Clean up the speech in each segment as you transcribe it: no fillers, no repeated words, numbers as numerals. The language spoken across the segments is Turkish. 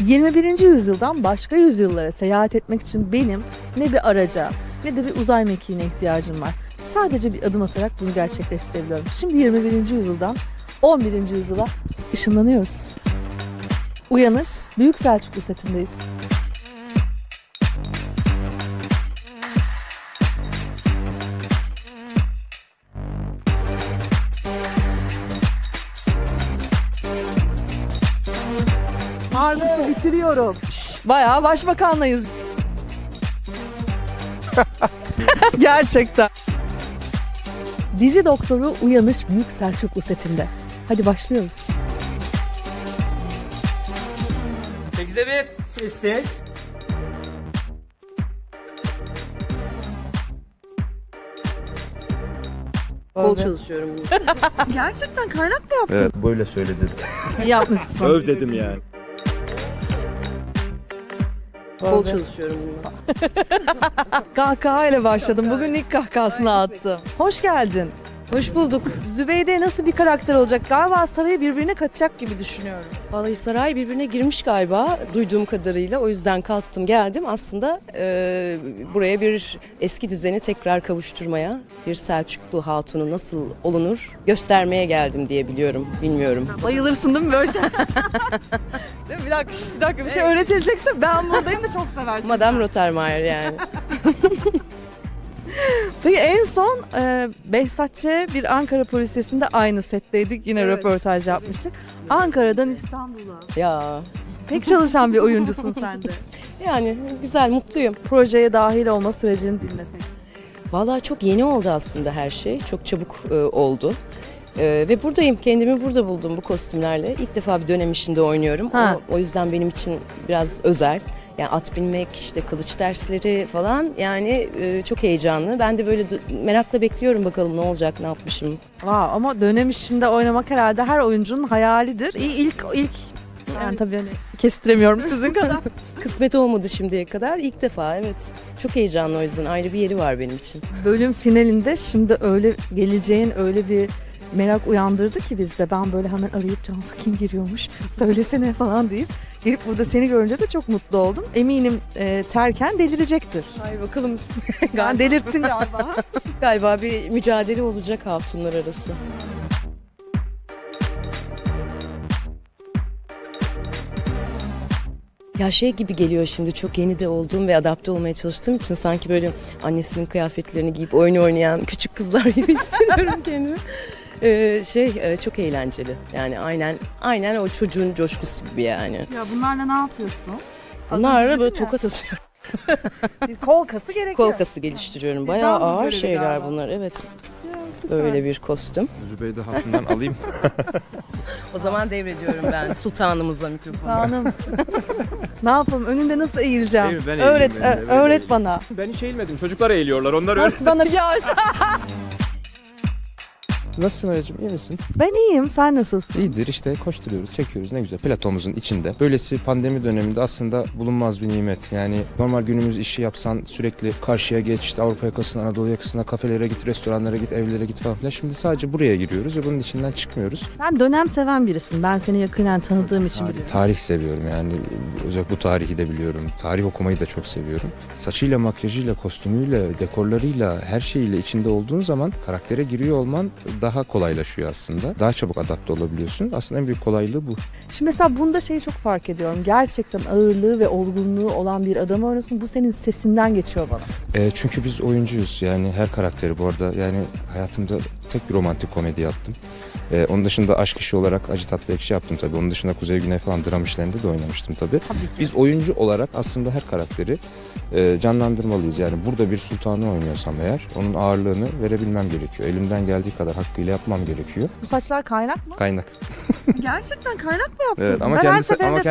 21. yüzyıldan başka yüzyıllara seyahat etmek için benim ne bir araca ne de bir uzay mekiğine ihtiyacım var. Sadece bir adım atarak bunu gerçekleştirebiliyorum. Şimdi 21. yüzyıldan 11. yüzyıla ışınlanıyoruz. Uyanış, Büyük Selçuklu setindeyiz. Harbisi bitiriyorum. Bayağı başbakanlayız. Gerçekten. Dizi Doktoru Uyanış Büyük Selçuklu setinde. Hadi başlıyoruz. 8'e 1. Sessiz. Kol çalışıyorum. Gerçekten kaynak mı yaptın? Evet, böyle söyledim. Yapmışsın. Öv dedim yani. Kol çalışıyorum. Kahkaha ile başladım. Bugün ilk kahkahasını attım. Hoş geldin. Hoş bulduk. Zübeyde nasıl bir karakter olacak? Galiba sarayı birbirine katacak gibi düşünüyorum. Vallahi saray birbirine girmiş galiba duyduğum kadarıyla. O yüzden kalktım geldim. Aslında buraya bir eski düzeni tekrar kavuşturmaya, bir Selçuklu hatunu nasıl olunur göstermeye geldim diye biliyorum. Bilmiyorum. Bayılırsın değil mi böyle şey? Değil mi? Bir dakika bir şey öğretilecekse ben buradayım da çok seversin. Madame Rottermeier yani. Peki en son Behzat Ç. bir Ankara Polisiyesi'nde aynı setteydik. Yine Evet. röportaj yapmıştık. Ankara'dan İstanbul'a. Ya Pek çalışan bir oyuncusun sen de. yani güzel, mutluyum. Projeye dahil olma sürecini dinlesek. Vallahi çok yeni oldu aslında her şey. Çok çabuk oldu. Ve buradayım. Kendimi burada buldum bu kostümlerle. İlk defa bir dönem işinde oynuyorum. O yüzden benim için biraz özel. Yani at binmek, işte kılıç dersleri falan yani çok heyecanlı. Ben de böyle merakla bekliyorum bakalım ne olacak, ne yapmışım. Ama dönem işinde oynamak herhalde her oyuncunun hayalidir. İlk yani tabii hani kestiremiyorum sizin kadar. Kısmet olmadı şimdiye kadar. İlk defa evet. Çok heyecanlı o yüzden ayrı bir yeri var benim için. Bölüm finalinde şimdi öyle geleceğin öyle bir merak uyandırdı ki bizde. Ben böyle hemen arayıp Cansu kim giriyormuş söylesene falan deyip gelip burada seni görünce de çok mutlu oldum. Eminim Terken delirecektir. Ay bakalım. Yani delirttin galiba. Galiba bir mücadele olacak hatunlar arası. Ya şey gibi geliyor şimdi çok yeni de olduğum ve adapte olmaya çalıştığım için sanki böyle annesinin kıyafetlerini giyip oyun oynayan küçük kızlar gibi hissediyorum kendimi. Çok eğlenceli. Yani aynen o çocuğun coşkusu gibi yani. Ya bunlarla ne yapıyorsun? Bunlarla böyle tokat atıyorum. Bir kol kası gerekiyor. Kol kası geliştiriyorum. Bayağı dans ağır görevi şeyler galiba. bunlar. Evet. Ya, süper. Böyle bir kostüm. Zübeyde Hatun'dan alayım. O zaman devrediyorum ben sultanımıza mikrofonu. Tanrım. Ne yapalım? Önünde nasıl eğileceğim? Eğil, ben öğret, eğileyim, ben de, öğret eğileyim. bana. Ben hiç eğilmedim. Çocuklar eğiliyorlar. Onlar Nasıl bana ya? Nasılsın Ayacığım? İyi misin? Ben iyiyim. Sen nasılsın? İyidir işte koşturuyoruz, çekiyoruz. Ne güzel. Platomuzun içinde. Böylesi pandemi döneminde aslında bulunmaz bir nimet. Yani normal günümüz işi yapsan sürekli karşıya geç, işte Avrupa yakasına, Anadolu yakasına, kafelere git, restoranlara git, evlere git falan filan. Şimdi sadece buraya giriyoruz ve bunun içinden çıkmıyoruz. Sen dönem seven birisin. Ben seni yakinen tanıdığım için biliyorum. Tarih seviyorum yani. Özellikle bu tarihi de biliyorum. Tarih okumayı da çok seviyorum. Saçıyla, makyajıyla, kostümüyle, dekorlarıyla, her şeyiyle içinde olduğun zaman karaktere giriyor olman daha kolaylaşıyor aslında. Daha çabuk adapte olabiliyorsun. Aslında en büyük kolaylığı bu. Şimdi mesela bunda şeyi çok fark ediyorum. Gerçekten ağırlığı ve olgunluğu olan bir adamı oynuyorsun. Bu senin sesinden geçiyor bana. Çünkü biz oyuncuyuz. Yani her karakteri bu arada. Yani hayatımda tek bir romantik komedi yaptım. Onun dışında aşk işi olarak acı tatlı ekşi yaptım tabii. Onun dışında Kuzey Güney falan dram işlerinde de oynamıştım tabii. Biz oyuncu olarak aslında her karakteri canlandırmalıyız. Yani burada bir sultanı oynuyorsam eğer onun ağırlığını verebilmem gerekiyor. Elimden geldiği kadar hakkıyla yapmam gerekiyor. Bu saçlar kaynak mı? Kaynak. Gerçekten kaynak mı yaptın? Evet ama Ben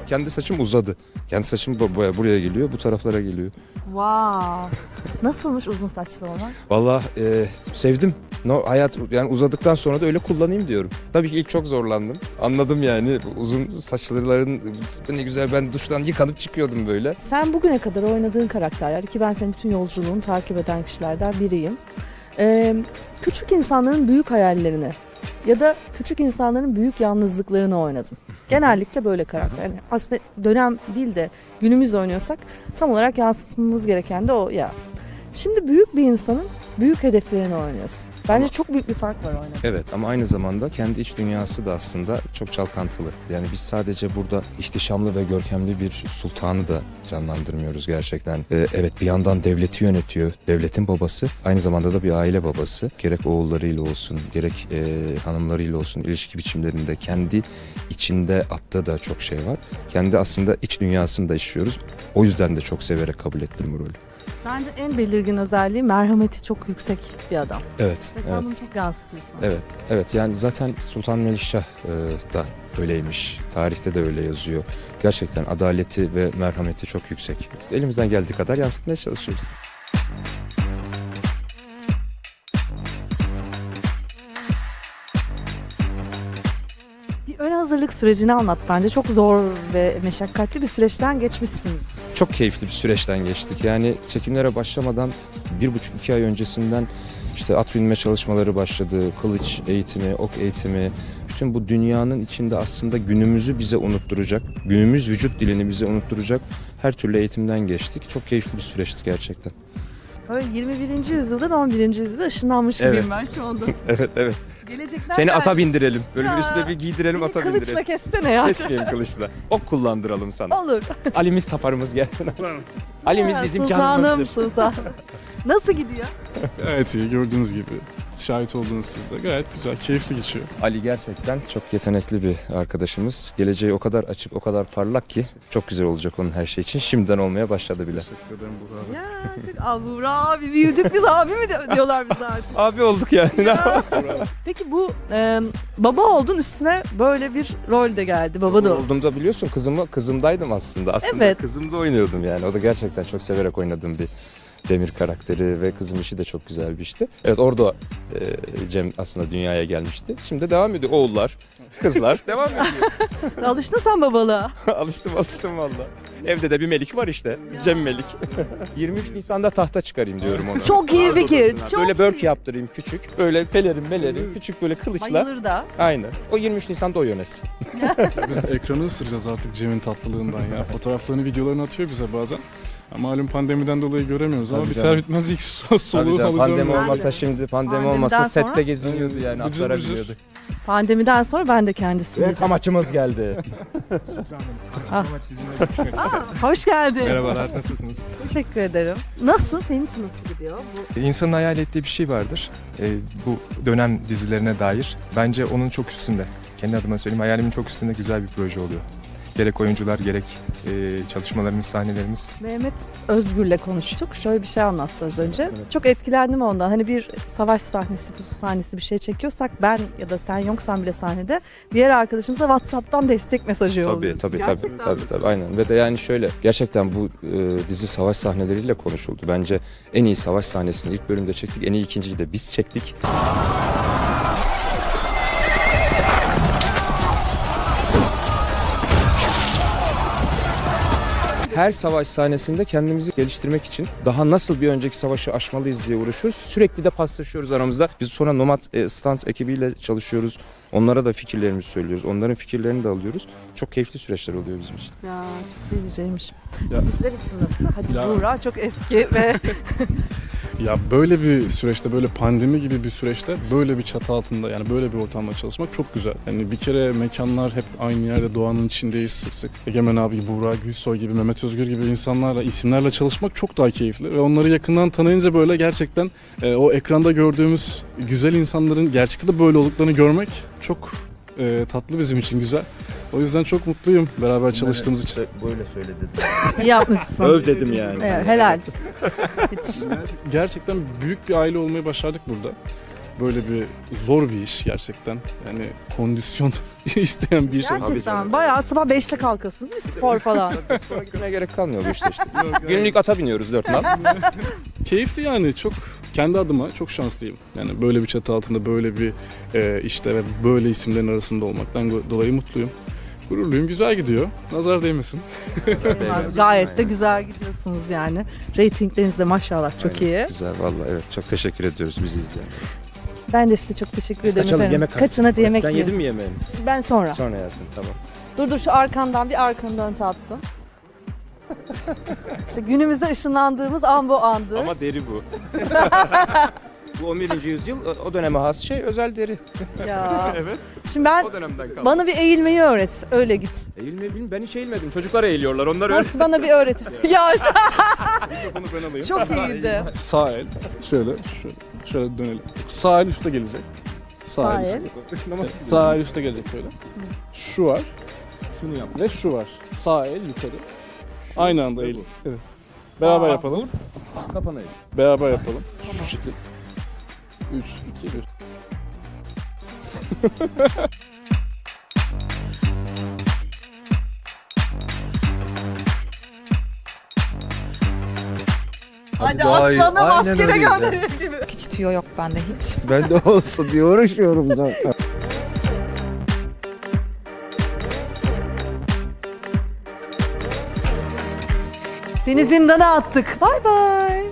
kendi saçım uzadı. Kendi saçım buraya geliyor, bu taraflara geliyor. Wow. Nasılmış uzun saçlı olmak? Vallahi sevdim. Hayat yani uzadıktan sonra da öyle kullanayım diyorum. Tabii ki ilk çok zorlandım. Anladım yani bu uzun saçların ne güzel, ben duştan yıkanıp çıkıyordum böyle. Sen bugüne kadar oynadığın karakterler ki ben senin bütün yolculuğunu takip eden kişilerden biriyim. Küçük insanların büyük hayallerini ya da küçük insanların büyük yalnızlıklarını oynadım. Genellikle böyle karakter. Yani aslında dönem değil de günümüz oynuyorsak tam olarak yansıtmamız gereken de o ya. Şimdi büyük bir insanın büyük hedeflerini oynuyorsun. Bence çok büyük bir fark var oynada. Evet, ama aynı zamanda kendi iç dünyası da aslında çok çalkantılı. Yani biz sadece burada ihtişamlı ve görkemli bir sultanı da canlandırmıyoruz gerçekten. Evet, bir yandan devleti yönetiyor, devletin babası. Aynı zamanda da bir aile babası. Gerek oğullarıyla olsun, gerek hanımlarıyla olsun, ilişki biçimlerinde kendi içinde attığı da çok şey var. Kendi aslında iç dünyasını da işliyoruz. O yüzden de çok severek kabul ettim bu rolü. Bence en belirgin özelliği merhameti çok yüksek bir adam. Evet. Ve sen Evet. bunu çok yansıtıyorsun. Evet, yani zaten Sultan Melikşah da öyleymiş. Tarihte de öyle yazıyor. Gerçekten adaleti ve merhameti çok yüksek. Elimizden geldiği kadar yansıtmaya çalışıyoruz. Bir ön hazırlık sürecini anlat bence. Çok zor ve meşakkatli bir süreçten geçmişsiniz. Çok keyifli bir süreçten geçtik. Yani çekimlere başlamadan 1,5-2 ay öncesinden işte at binme çalışmaları başladı. Kılıç eğitimi, ok eğitimi. Bütün bu dünyanın içinde aslında günümüzü bize unutturacak, günümüz vücut dilini bize unutturacak her türlü eğitimden geçtik. Çok keyifli bir süreçti gerçekten. Böyle 21. yüzyıldan 11. yüzyılda ışınlanmış Evet. gibiyim ben şu anda. Evet. Gelecekten Seni gel- ata bindirelim. Böyle bir Ya, üstüne bir giydirelim, ata Kılıçla bindirelim. kessene ya. Kesmeyelim kılıçla. Ok kullandıralım sana. Olur. Alimiz taparımız gelsin. Alimiz Ha, bizim sultanım, canımızdır. sultan. Nasıl gidiyor? Gayet iyi, gördüğünüz gibi. Şahit olduğunuz siz de gayet güzel, keyifli geçiyor. Ali gerçekten çok yetenekli bir arkadaşımız. Geleceği o kadar açık, o kadar parlak ki çok güzel olacak onun her şey için. Şimdiden olmaya başladı bile. Teşekkür ederim Burak abi. Ya çok Buğra abi büyüdük biz abi mi diyorlar bize artık. Abi olduk yani. Ya. Peki bu baba oldun üstüne böyle bir rol de geldi. Baba da oldu. Olduğumda biliyorsun kızımdaydım aslında. Aslında Evet. kızımda oynuyordum yani. O da gerçekten çok severek oynadığım bir Demir karakteri ve kızım işi de çok güzel bir işti. Evet, orada Cem aslında dünyaya gelmişti. Şimdi devam ediyor. Oğullar, kızlar devam ediyor. Alıştın sen babalığa. alıştım valla. Evde de bir Melik var işte. Cem Melik. 23 Nisan'da tahta çıkarayım diyorum ona. Çok iyi fikir. Çok Böyle iyi. börk yaptırayım küçük. Böyle pelerin küçük böyle kılıçla. Bayılır da. Aynen. O 23 Nisan'da o yönetsin. Biz ekranı ısıracağız artık Cem'in tatlılığından ya. Fotoğraflarını, videolarını atıyor bize bazen. Malum pandemiden dolayı göremiyoruz ama Tabii biter canım. bitmez ilk Tabii soluğu canım, alacağım. pandemi ben. olmasa şimdi Pandemiden olmasa sonra- sette geziniyordu yani. Bıcır Atlara bıcır. biniyordu. Pandemiden sonra ben de kendisini. Ve amaçımız geldi. Hoş geldin. Merhabalar, nasılsınız? Teşekkür ederim. Nasıl? Senin için nasıl gidiyor? Bu İnsanın hayal ettiği bir şey vardır. Bu dönem dizilerine dair. Bence onun çok üstünde. Kendi adıma söyleyeyim, hayalimin çok üstünde güzel bir proje oluyor. Gerek oyuncular, gerek çalışmalarımız, sahnelerimiz. Mehmet Özgür'le konuştuk. Şöyle bir şey anlattı az önce. Çok etkilendim ondan. Hani bir savaş sahnesi, pusu sahnesi bir şey çekiyorsak ben ya da sen yoksan bile sahnede diğer arkadaşımıza WhatsApp'tan destek mesajı yolluyoruz. Tabii. Gerçekten. Aynen. Ve de yani şöyle gerçekten bu dizi savaş sahneleriyle konuşuldu. Bence en iyi savaş sahnesini ilk bölümde çektik. En iyi ikinciyi de biz çektik. Her savaş sahnesinde kendimizi geliştirmek için daha nasıl bir önceki savaşı aşmalıyız diye uğraşıyoruz. Sürekli de paslaşıyoruz aramızda. Biz sonra Nomad Stans ekibiyle çalışıyoruz. Onlara da fikirlerimizi söylüyoruz. Onların fikirlerini de alıyoruz. Çok keyifli süreçler oluyor bizim için. Ya çok diyeceğimmiş. Ya- Sizler için nasıl? Hadi Ya- Buğra çok eski ve Ya böyle bir süreçte, böyle pandemi gibi bir süreçte böyle bir çatı altında, yani böyle bir ortamda çalışmak çok güzel. Yani bir kere mekanlar hep aynı yerde, doğanın içindeyiz sık sık. Egemen abi, Buğra Gülsoy gibi, Mehmet Özgür gibi insanlarla, isimlerle çalışmak çok daha keyifli. Ve onları yakından tanıyınca böyle gerçekten o ekranda gördüğümüz güzel insanların gerçekte de böyle olduklarını görmek çok tatlı bizim için, güzel. O yüzden çok mutluyum beraber çalıştığımız için. Böyle söyledi. iyi yapmışsın. Öv dedim yani. Evet, helal. Hiç. Gerçekten büyük bir aile olmayı başardık burada. Böyle bir zor bir iş gerçekten. Yani kondisyon isteyen bir iş. Gerçekten bayağı sabah 5'te kalkıyorsunuz değil mi? Spor falan. Spora gitmeye gerek kalmıyor bu işte. Günlük ata biniyoruz 4 nal. Keyifli yani, çok kendi adıma çok şanslıyım. Yani böyle bir çatı altında, böyle bir işte ve böyle isimlerin arasında olmaktan dolayı mutluyum. Gururluyum, güzel gidiyor. Nazar değmesin. Gayet de güzel gidiyorsunuz yani. Reytingleriniz de maşallah çok iyi. Güzel vallahi, evet, çok teşekkür ediyoruz bizi izleyen. Ben de size çok teşekkür ederim Kaçalım efendim. yemek Kaçın hadi yemek Sen yiyin. yedin mi yemeğini? Ben sonra. Sonra yersin tamam. Dur şu arkandan bir arkanı dön tatlım. İşte günümüzde ışınlandığımız an bu andır. Ama deri bu. Bu 11. yüzyıl o döneme has şey özel deri. Ya. Evet. Şimdi ben O dönemden kaldı. bana bir eğilmeyi öğret. Öyle git. Ben hiç eğilmedim. Çocuklar eğiliyorlar. Onlar öyle. Nasıl bana bir öğret. Ya Bunu ben alayım. çok iyiydi. Sağ el. Şöyle dönelim. Sağ el üstte gelecek. Sağ üstte. el. Evet, sağ el üstte gelecek böyle. Şu var Şunu yap. ve şu var. Sağ el yukarı. Aynı anda eğil. Evet. Beraber yapalım. Kafana eğil. Beraber yapalım. Şu şekil. 3, 2, 1. Hadi daha iyi. aslanım Aynen askere öyle. gönderir gibi. Hiç tüyo yok bende hiç. Ben de olsa diye uğraşıyorum zaten. Seni zindana attık. Bay bay.